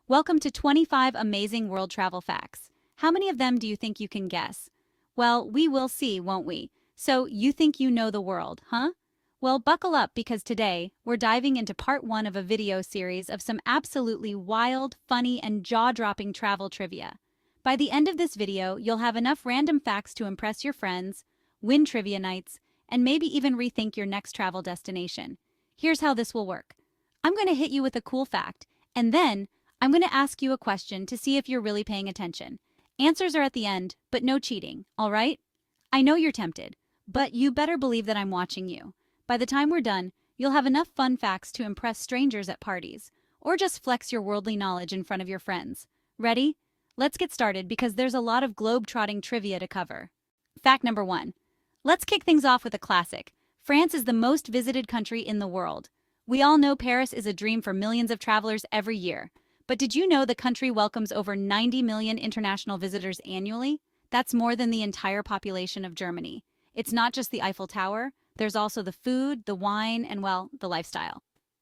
Welcome to 25 amazing world travel facts. How many of them do you think you can guess? Well, we will see, won't we? So, you think you know the world, huh? Well, buckle up because today we're diving into part one of a video series of some absolutely wild, funny, and jaw-dropping travel trivia. By the end of this video, you'll have enough random facts to impress your friends, win trivia nights, and maybe even rethink your next travel destination. Here's how this will work. I'm going to hit you with a cool fact, and then I'm going to ask you a question to see if you're really paying attention. Answers are at the end, but no cheating, all right? I know you're tempted, but you better believe that I'm watching you. By the time we're done, you'll have enough fun facts to impress strangers at parties, or just flex your worldly knowledge in front of your friends. Ready? Let's get started because there's a lot of globe-trotting trivia to cover. Fact number one. Let's kick things off with a classic. France is the most visited country in the world. We all know Paris is a dream for millions of travelers every year. But did you know the country welcomes over 90 million international visitors annually? That's more than the entire population of Germany. It's not just the Eiffel Tower, there's also the food, the wine, and well, the lifestyle.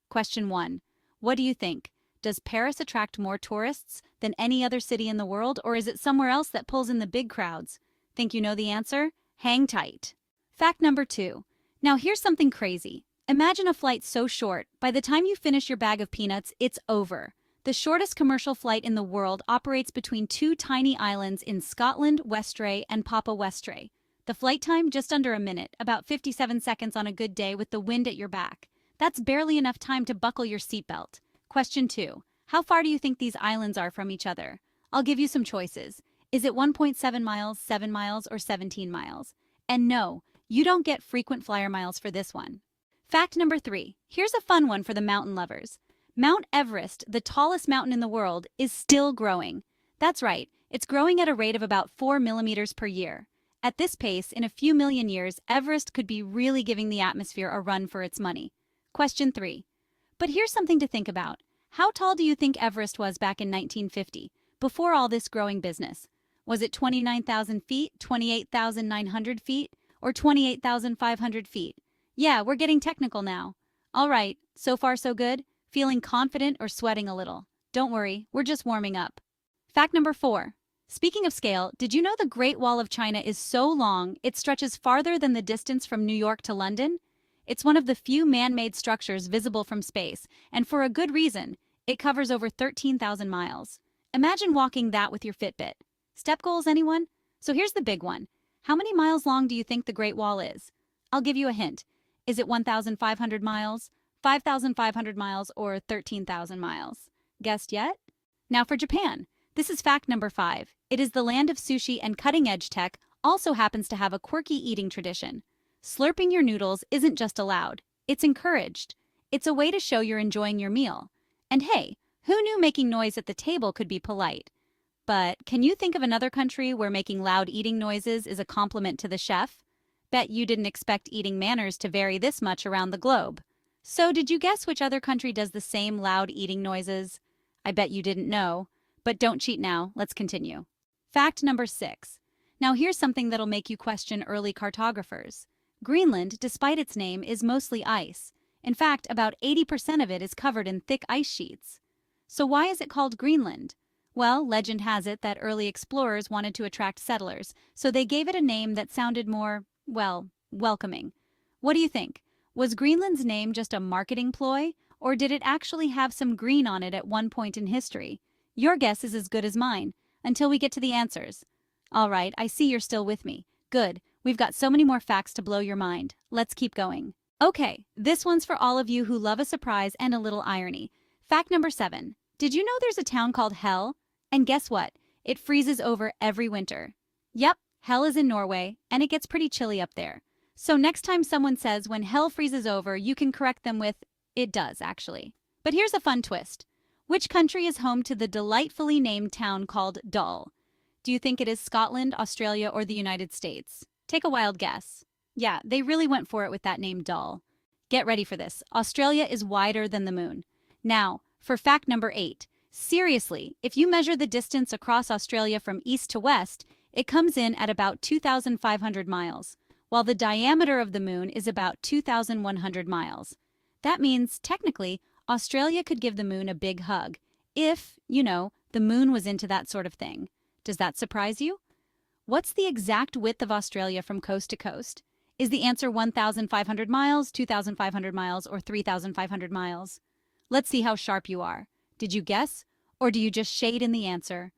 Question one. What do you think? Does Paris attract more tourists than any other city in the world, or is it somewhere else that pulls in the big crowds? Think you know the answer? Hang tight. Fact number two. Now here's something crazy. Imagine a flight so short, by the time you finish your bag of peanuts, it's over. The shortest commercial flight in the world operates between two tiny islands in Scotland, Westray, and Papa Westray. The flight time, just under a minute, about 57 seconds on a good day with the wind at your back. That's barely enough time to buckle your seatbelt. Question two. How far do you think these islands are from each other? I'll give you some choices. Is it 1.7 miles, 7 miles, or 17 miles? And no, you don't get frequent flyer miles for this one. Fact number three. Here's a fun one for the mountain lovers. Mount Everest, the tallest mountain in the world, is still growing. That's right, it's growing at a rate of about 4 millimeters per year. At this pace, in a few million years, Everest could be really giving the atmosphere a run for its money. Question three. But here's something to think about. How tall do you think Everest was back in 1950, before all this growing business? Was it 29,000 feet, 28,900 feet, or 28,500 feet? Yeah, we're getting technical now. All right, so far so good? Feeling confident or sweating a little? Don't worry, we're just warming up. Fact number four. Speaking of scale, did you know the Great Wall of China is so long it stretches farther than the distance from New York to London? It's one of the few man-made structures visible from space, and for a good reason. It covers over 13,000 miles. Imagine walking that with your Fitbit. Step goals, anyone? So here's the big one. How many miles long do you think the Great Wall is? I'll give you a hint. Is it 1,500 miles? 5,500 miles, or 13,000 miles? Guessed yet? Now for Japan. This is fact number five. It is the land of sushi, and cutting-edge tech also happens to have a quirky eating tradition. Slurping your noodles isn't just allowed, it's encouraged. It's a way to show you're enjoying your meal. And hey, who knew making noise at the table could be polite? But can you think of another country where making loud eating noises is a compliment to the chef? Bet you didn't expect eating manners to vary this much around the globe. So did you guess which other country does the same loud eating noises? I bet you didn't know. But don't cheat now, let's continue. Fact number six. Now here's something that'll make you question early cartographers. Greenland, despite its name, is mostly ice. In fact, about 80% of it is covered in thick ice sheets. So why is it called Greenland? Well, legend has it that early explorers wanted to attract settlers, so they gave it a name that sounded more, well, welcoming. What do you think? Was Greenland's name just a marketing ploy, or did it actually have some green on it at one point in history? Your guess is as good as mine, until we get to the answers. All right, I see you're still with me. Good, we've got so many more facts to blow your mind. Let's keep going. Okay, this one's for all of you who love a surprise and a little irony. Fact number seven. Did you know there's a town called Hell? And guess what? It freezes over every winter. Yep, Hell is in Norway, and it gets pretty chilly up there. So next time someone says when hell freezes over, you can correct them with, it does, actually. But here's a fun twist. Which country is home to the delightfully named town called Dull? Do you think it is Scotland, Australia, or the United States? Take a wild guess. Yeah, they really went for it with that name Dull. Get ready for this. Australia is wider than the moon. Now, for fact number eight. Seriously, if you measure the distance across Australia from east to west, it comes in at about 2,500 miles. While the diameter of the moon is about 2,100 miles. That means, technically, Australia could give the moon a big hug. If, the moon was into that sort of thing. Does that surprise you? What's the exact width of Australia from coast to coast? Is the answer 1,500 miles, 2,500 miles, or 3,500 miles? Let's see how sharp you are. Did you guess? Or do you just shade in the answer?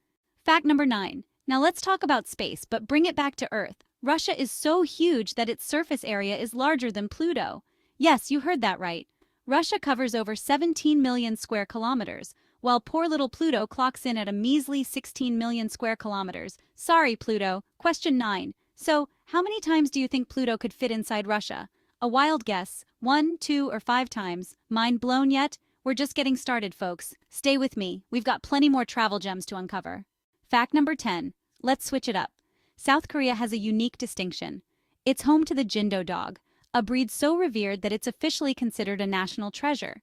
Fact number 9. Now let's talk about space, but bring it back to Earth. Russia is so huge that its surface area is larger than Pluto. Yes, you heard that right. Russia covers over 17 million square kilometers, while poor little Pluto clocks in at a measly 16 million square kilometers. Sorry, Pluto. Question 9. So, how many times do you think Pluto could fit inside Russia? A wild guess. 1, 2, or 5 times. Mind blown yet? We're just getting started, folks. Stay with me. We've got plenty more travel gems to uncover. Fact number 10. Let's switch it up. South Korea has a unique distinction. It's home to the Jindo dog, a breed so revered that it's officially considered a national treasure.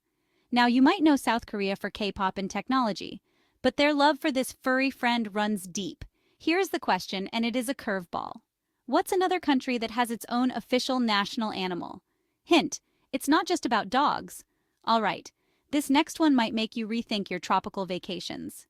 Now, you might know South Korea for K-pop and technology, but their love for this furry friend runs deep. Here's the question, and it is a curveball. What's another country that has its own official national animal? Hint, it's not just about dogs. All right, this next one might make you rethink your tropical vacations.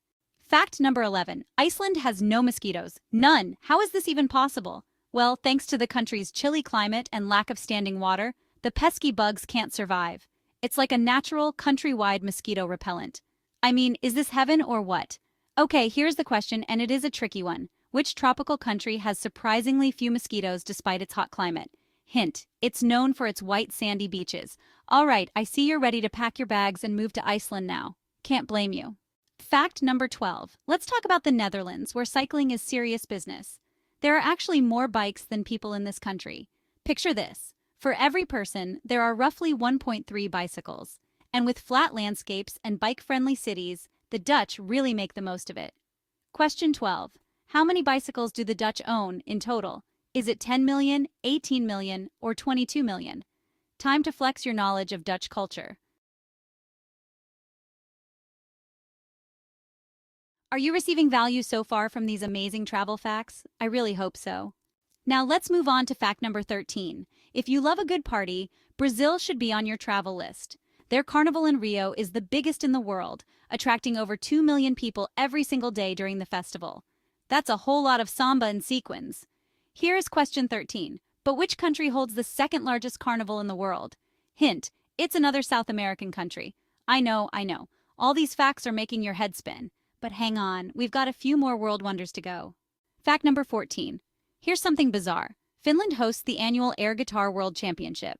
Fact number 11. Iceland has no mosquitoes. None. How is this even possible? Well, thanks to the country's chilly climate and lack of standing water, the pesky bugs can't survive. It's like a natural, countrywide mosquito repellent. I mean, is this heaven or what? Okay, here's the question, and it is a tricky one. Which tropical country has surprisingly few mosquitoes despite its hot climate? Hint, it's known for its white sandy beaches. All right, I see you're ready to pack your bags and move to Iceland now. Can't blame you. Fact number 12. Let's talk about the Netherlands, where cycling is serious business. There are actually more bikes than people in this country. Picture this. For every person, there are roughly 1.3 bicycles. And with flat landscapes and bike-friendly cities, the Dutch really make the most of it. Question 12. How many bicycles do the Dutch own in total? Is it 10 million, 18 million, or 22 million? Time to flex your knowledge of Dutch culture. Are you receiving value so far from these amazing travel facts? I really hope so. Now let's move on to fact number 13. If you love a good party, Brazil should be on your travel list. Their carnival in Rio is the biggest in the world, attracting over 2 million people every single day during the festival. That's a whole lot of samba and sequins. Here is question 13. But which country holds the second largest carnival in the world? Hint, it's another South American country. I know. All these facts are making your head spin. But hang on, we've got a few more world wonders to go. Fact number 14. Here's something bizarre. Finland hosts the annual Air Guitar World Championship.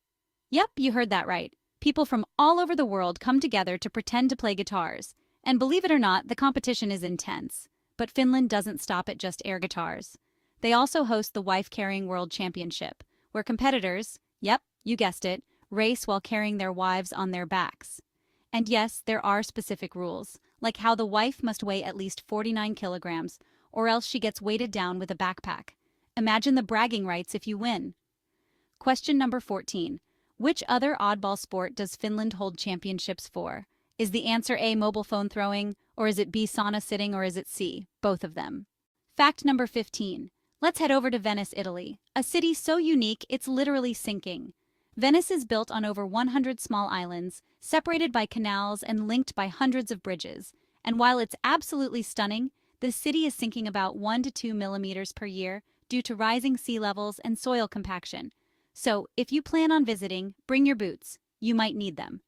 Yep, you heard that right. People from all over the world come together to pretend to play guitars. And believe it or not, the competition is intense. But Finland doesn't stop at just air guitars. They also host the Wife Carrying World Championship, where competitors, yep, you guessed it, race while carrying their wives on their backs. And yes, there are specific rules, like how the wife must weigh at least 49 kilograms, or else she gets weighted down with a backpack. Imagine the bragging rights if you win. Question number 14. Which other oddball sport does Finland hold championships for? Is the answer A, mobile phone throwing, or is it B, sauna sitting, or is it C, both of them? Fact number 15. Let's head over to Venice, Italy, a city so unique it's literally sinking. Venice is built on over 100 small islands, separated by canals and linked by hundreds of bridges. And while it's absolutely stunning, the city is sinking about 1 to 2 millimeters per year due to rising sea levels and soil compaction. So, if you plan on visiting, bring your boots. You might need them.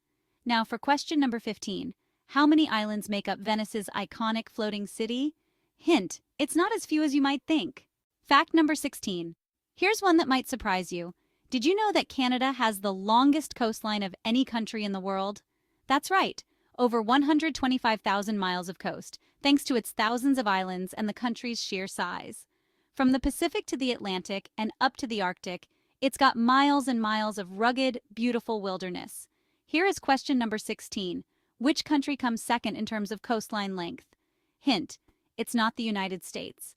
Now for question number 15. How many islands make up Venice's iconic floating city? Hint, it's not as few as you might think. Fact number 16. Here's one that might surprise you. Did you know that Canada has the longest coastline of any country in the world? That's right, over 125,000 miles of coast, thanks to its thousands of islands and the country's sheer size. From the Pacific to the Atlantic and up to the Arctic, it's got miles and miles of rugged, beautiful wilderness. Here is question number 16. Which country comes second in terms of coastline length? Hint, it's not the United States.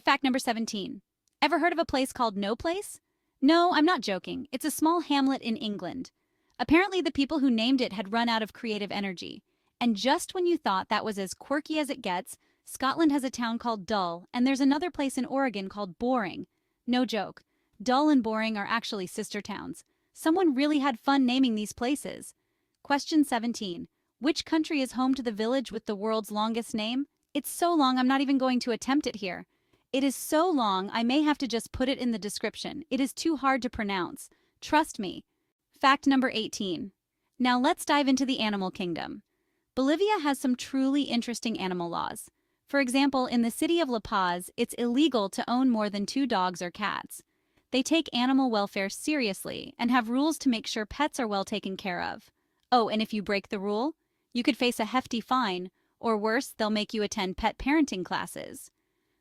Fact number 17. Ever heard of a place called No Place? No, I'm not joking. It's a small hamlet in England. Apparently, the people who named it had run out of creative energy. And just when you thought that was as quirky as it gets, Scotland has a town called Dull, and there's another place in Oregon called Boring. No joke. Dull and Boring are actually sister towns. Someone really had fun naming these places. Question 17. Which country is home to the village with the world's longest name? It's so long I'm not even going to attempt it here. It is so long I may have to just put it in the description. It is too hard to pronounce. Trust me. Fact number 18. Now let's dive into the animal kingdom. Bolivia has some truly interesting animal laws. For example, in the city of La Paz, it's illegal to own more than 2 dogs or cats. They take animal welfare seriously and have rules to make sure pets are well taken care of. Oh, and if you break the rule, you could face a hefty fine, or worse, they'll make you attend pet parenting classes.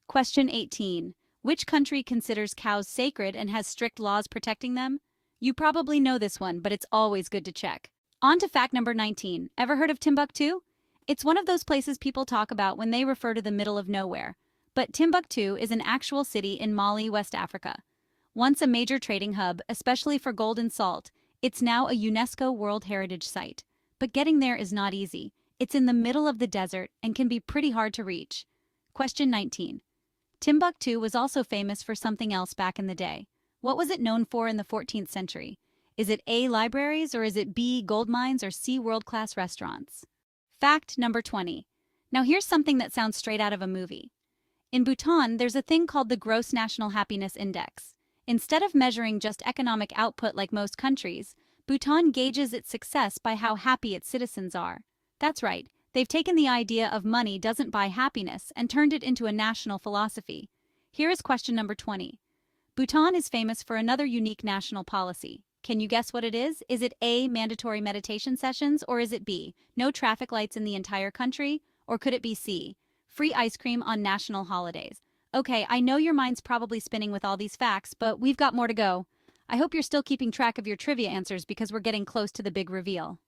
Question 18. Which country considers cows sacred and has strict laws protecting them? You probably know this one, but it's always good to check. On to fact number 19. Ever heard of Timbuktu? It's one of those places people talk about when they refer to the middle of nowhere. But Timbuktu is an actual city in Mali, West Africa. Once a major trading hub, especially for gold and salt, it's now a UNESCO World Heritage Site. But getting there is not easy. It's in the middle of the desert and can be pretty hard to reach. Question 19. Timbuktu was also famous for something else back in the day. What was it known for in the 14th century? Is it A, libraries, or is it B, gold mines, or C, world-class restaurants? Fact number 20. Now here's something that sounds straight out of a movie. In Bhutan, there's a thing called the Gross National Happiness Index. Instead of measuring just economic output like most countries, Bhutan gauges its success by how happy its citizens are. That's right, they've taken the idea of money doesn't buy happiness and turned it into a national philosophy. Here is question number 20. Bhutan is famous for another unique national policy. Can you guess what it is? Is it A, mandatory meditation sessions, or is it B, no traffic lights in the entire country? Or could it be C, free ice cream on national holidays? Okay, I know your mind's probably spinning with all these facts, but we've got more to go. I hope you're still keeping track of your trivia answers because we're getting close to the big reveal.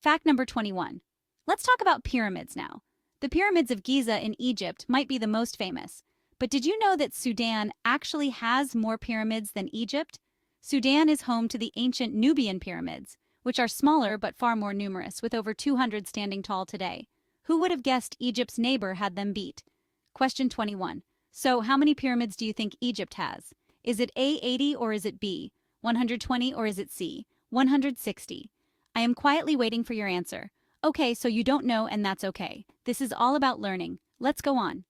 Fact number 21. Let's talk about pyramids now. The pyramids of Giza in Egypt might be the most famous. But did you know that Sudan actually has more pyramids than Egypt? Sudan is home to the ancient Nubian pyramids, which are smaller but far more numerous, with over 200 standing tall today. Who would have guessed Egypt's neighbor had them beat? Question 21. So, how many pyramids do you think Egypt has? Is it A, 80, or is it B, 120, or is it C, 160? I am quietly waiting for your answer. Okay, so you don't know, and that's okay. This is all about learning. Let's go on.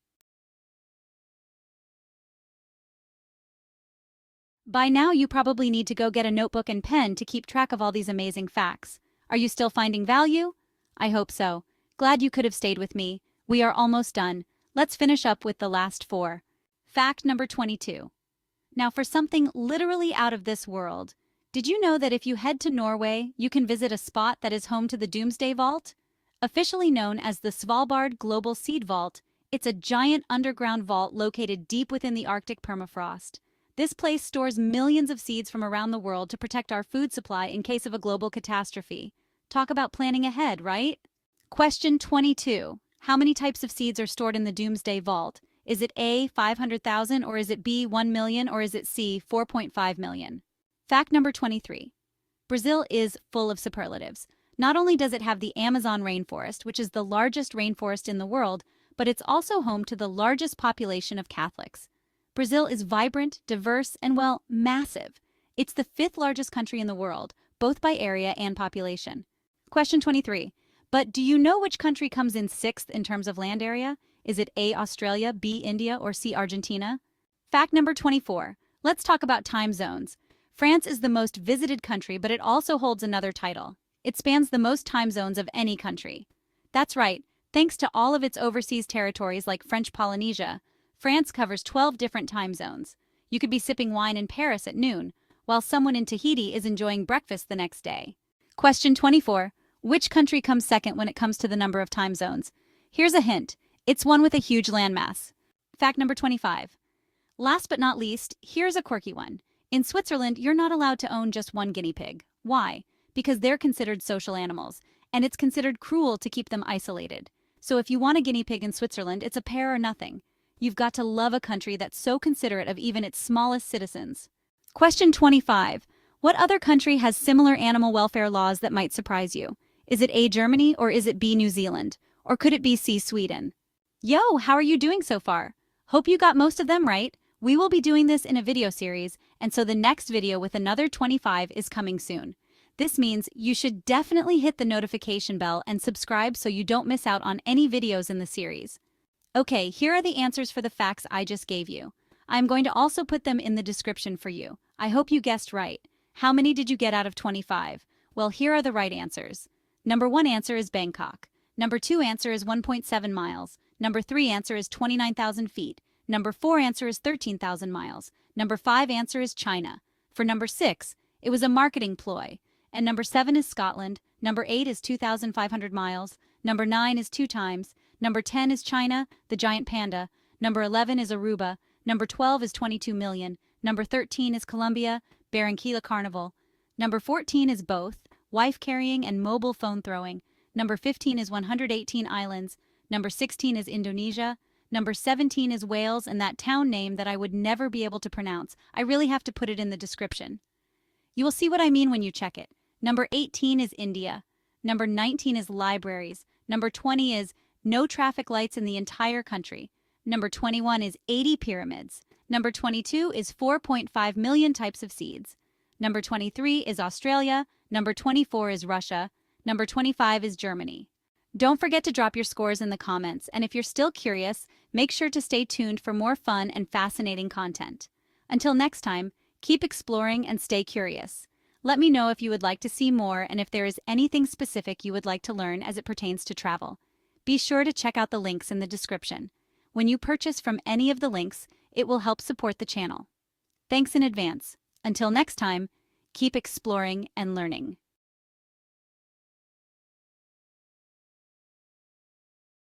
By now, you probably need to go get a notebook and pen to keep track of all these amazing facts. Are you still finding value? I hope so. Glad you could have stayed with me. We are almost done. Let's finish up with the last 4. Fact number 22. Now for something literally out of this world. Did you know that if you head to Norway, you can visit a spot that is home to the Doomsday Vault? Officially known as the Svalbard Global Seed Vault, it's a giant underground vault located deep within the Arctic permafrost. This place stores millions of seeds from around the world to protect our food supply in case of a global catastrophe. Talk about planning ahead, right? Question 22. How many types of seeds are stored in the Doomsday Vault? Is it A, 500,000, or is it B, 1 million, or is it C, 4.5 million? Fact number 23. Brazil is full of superlatives. Not only does it have the Amazon rainforest, which is the largest rainforest in the world, but it's also home to the largest population of Catholics. Brazil is vibrant, diverse, and, well, massive. It's the 5th largest country in the world, both by area and population. Question 23. But do you know which country comes in 6th in terms of land area? Is it A, Australia, B, India, or C, Argentina? Fact number 24. Let's talk about time zones. France is the most visited country, but it also holds another title. It spans the most time zones of any country. That's right. Thanks to all of its overseas territories like French Polynesia, France covers 12 different time zones. You could be sipping wine in Paris at noon, while someone in Tahiti is enjoying breakfast the next day. Question 24. Which country comes second when it comes to the number of time zones? Here's a hint. It's one with a huge landmass. Fact number 25. Last but not least, here's a quirky one. In Switzerland, you're not allowed to own just one guinea pig. Why? Because they're considered social animals, and it's considered cruel to keep them isolated. So if you want a guinea pig in Switzerland, it's a pair or nothing. You've got to love a country that's so considerate of even its smallest citizens. Question 25. What other country has similar animal welfare laws that might surprise you? Is it A, Germany, or is it B, New Zealand? Or could it be C, Sweden? Yo, how are you doing so far? Hope you got most of them right. We will be doing this in a video series, and so the next video with another 25 is coming soon. This means you should definitely hit the notification bell and subscribe so you don't miss out on any videos in the series. Okay, here are the answers for the facts I just gave you. I'm going to also put them in the description for you. I hope you guessed right. How many did you get out of 25? Well, here are the right answers. Number 1 answer is Bangkok. Number 2 answer is 1.7 miles. Number 3 answer is 29,000 feet. Number 4 answer is 13,000 miles. Number 5 answer is China. For number 6, it was a marketing ploy. And number 7 is Scotland. Number 8 is 2,500 miles. Number 9 is 2 times. Number 10 is China, the giant panda. Number 11 is Aruba. Number 12 is 22 million. Number 13 is Colombia, Barranquilla Carnival. Number 14 is both, wife carrying and mobile phone throwing. Number 15 is 118 islands. Number 16 is Indonesia. Number 17 is Wales and that town name that I would never be able to pronounce. I really have to put it in the description. You will see what I mean when you check it. Number 18 is India. Number 19 is libraries. Number 20 is no traffic lights in the entire country. Number 21 is 80 pyramids. Number 22 is 4.5 million types of seeds. Number 23 is Australia. Number 24 is Russia. Number 25 is Germany. Don't forget to drop your scores in the comments, and if you're still curious, make sure to stay tuned for more fun and fascinating content. Until next time, keep exploring and stay curious. Let me know if you would like to see more and if there is anything specific you would like to learn as it pertains to travel. Be sure to check out the links in the description. When you purchase from any of the links, it will help support the channel. Thanks in advance. Until next time, keep exploring and learning.